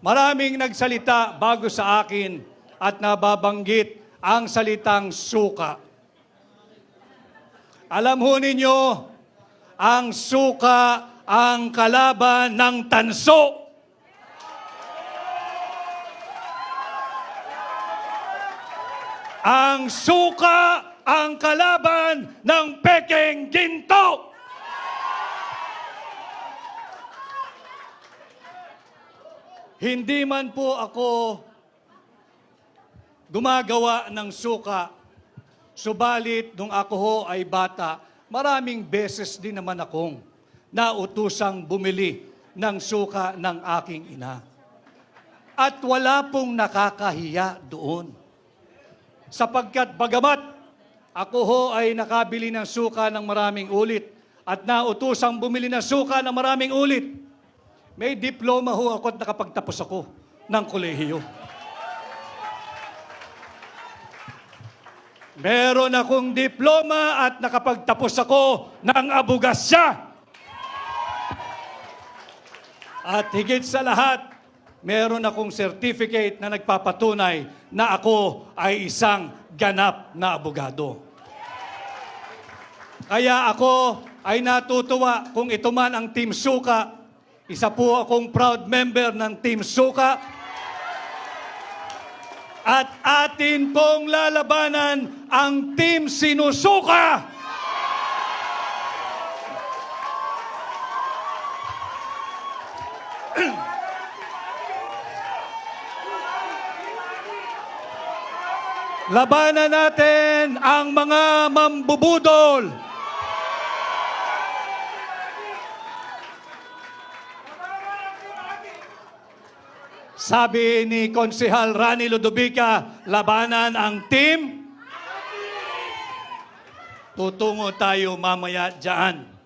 Maraming nagsalita bago sa akin at nababanggit ang salitang suka. Alam ho ninyo, ang suka ang kalaban ng tanso. Ang suka ang kalaban ng pekeng ginto. Hindi man po ako gumagawa ng suka, subalit nung ako ho ay bata, maraming beses din naman akong nautusang bumili ng suka ng aking ina. At wala pong nakakahiya doon. Sapagkat bagamat ako ho ay nakabili ng suka ng maraming ulit at nautusang bumili ng suka ng maraming ulit, may diploma ho ako at nakapagtapos ako ng kolehiyo. Meron akong diploma at nakapagtapos ako ng abogasya. At higit sa lahat, meron akong certificate na nagpapatunay na ako ay isang ganap na abogado. Kaya ako ay natutuwa kung ito man ang Team Suka. Isa po akong proud member ng Team Suka. At atin pong lalabanan ang Team Sinusuka. Labanan natin ang mga mambubudol. Sabi ni Konsehal Rani Ludovica, labanan ang team. Tutungo tayo mamaya dyan.